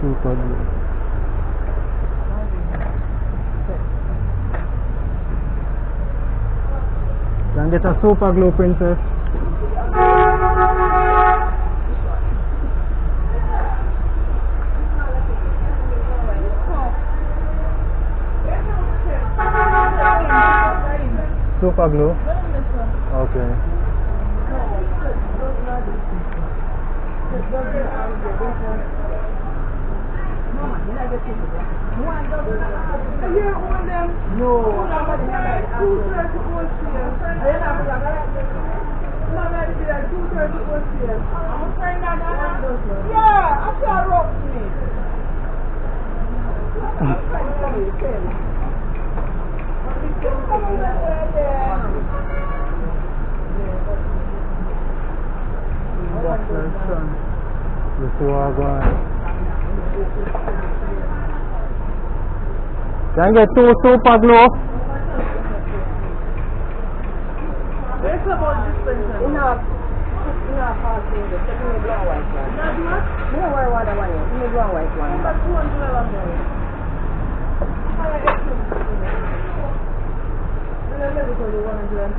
super glue. Can get a super glue, princess. Super glue? Okay. You see what I'm going. Can I get 2 super glue? Where's about this person? Enough hard fingers. Take me blue and white one. Not what? You don't worry what I want you. Give me blue and white one. But $200 more. Let me go to 120.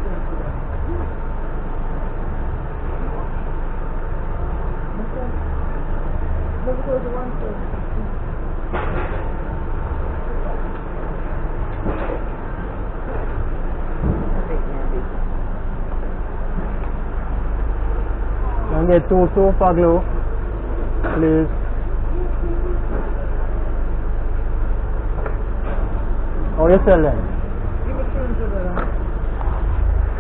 Let's go to 120. Can I get 2 super glue, please? How you sell them? Give me $200.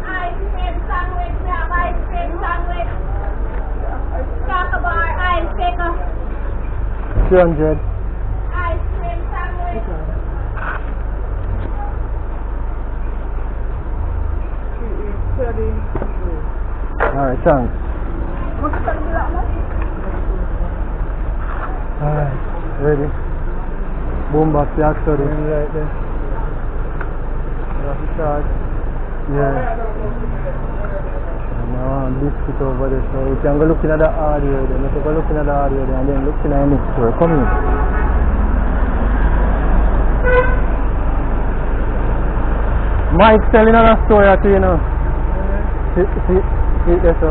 Ice cream sandwich, we have ice cream sandwich. Chocolate bar, ice pickle. 300. Ice cream sandwich. Alright, thanks. Alright, ready? Boom box factory. Right there. That's the charge. Yeah. And now I'm biscuit over there, so you can go looking at the audio then. You can go looking at the audio then, and then looking at the next store. Come here. Mike selling on a store at you know. See there, so.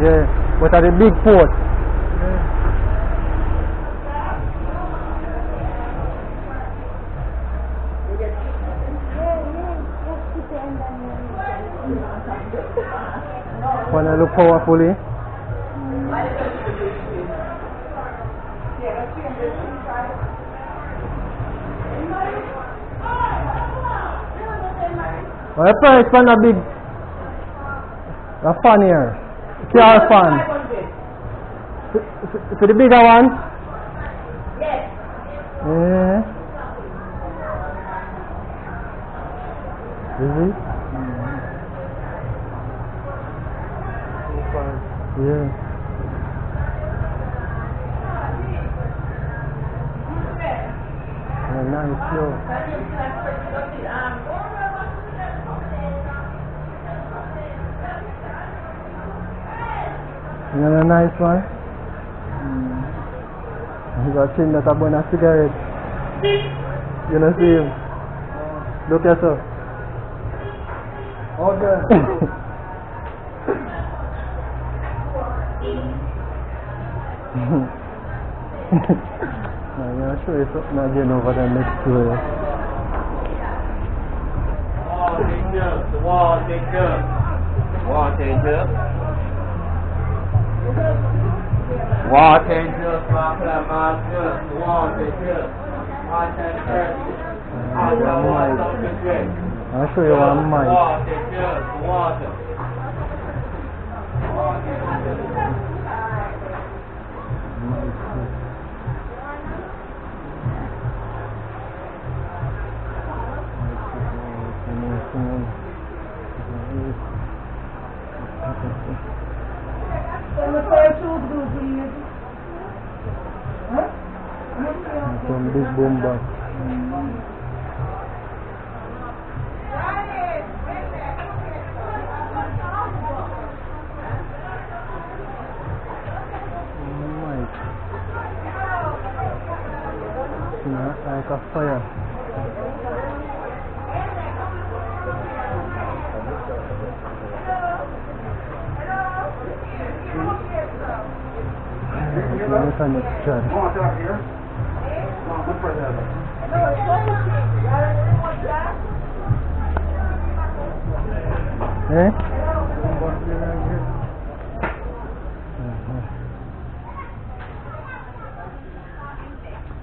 Yeah, but at the big port. Wanna look powerfully? What the price for the big a fan here? Car fan. For the bigger one? Yes. Yeah. Is it? Yeah. Yeah, nice flow. Another nice one. You got chin that up on a cigarette. You know see him? Look at yourself. Okay. I'm going to show you something again over there next to it. Wall changer. I'll show you one mic. From this boom box. like a fire. Look at this jar. Eh?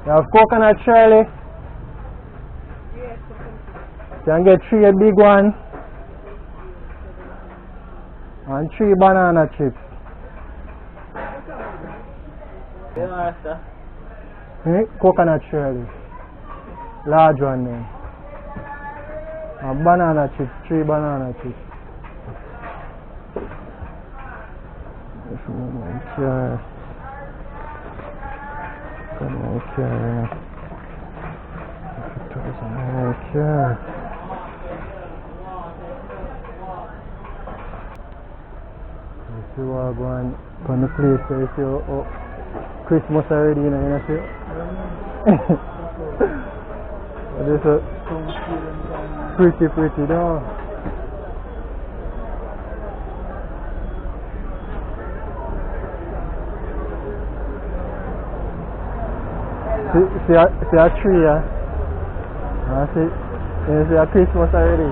You have coconut, Shirley? Yes. Can get 3 big one and 3 banana chips. Coconut, Shirley. Large one then. And banana chips, 3 banana chips. Sure. You see what going on the place there, you see Christmas already, you know, see? This is pretty, no? See a tree, yeah? See a Christmas already.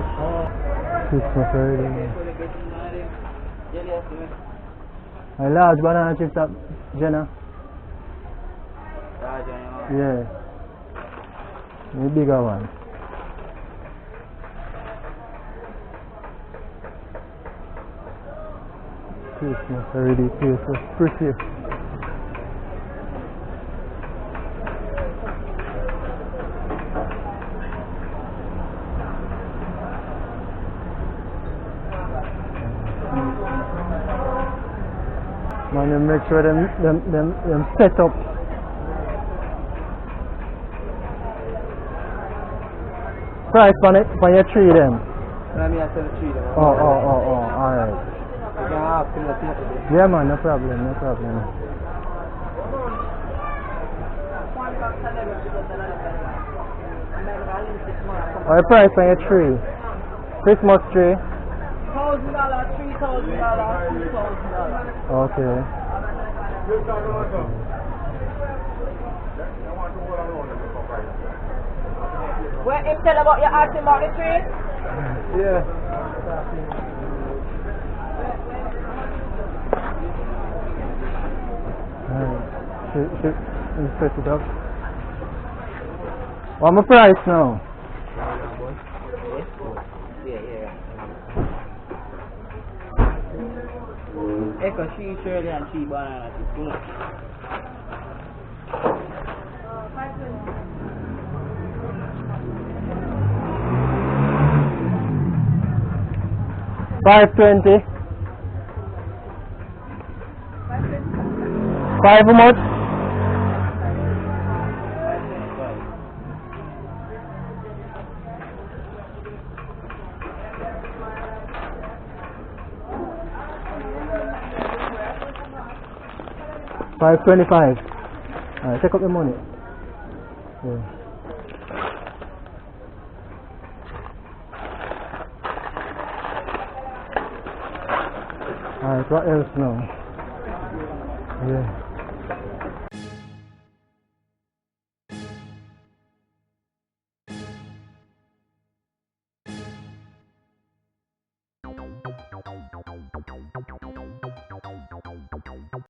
Christmas already. A large banana chips up, Jenna. Yeah. The bigger one. Christmas already, Christmas pretty. Man, you make sure them set up. Price for your tree then? Oh, alright. Yeah man, no problem. What price for your tree? Christmas tree? $1,000, $3,000, $2,000. Okay. When him tell about you asking about the tree? Yeah. Should set it up. What's my price now? Echo, she Shirley and she banana. $5.20. 5 how much? $5.25. Alright, take up the money. Yeah. Alright, what else now? Yeah.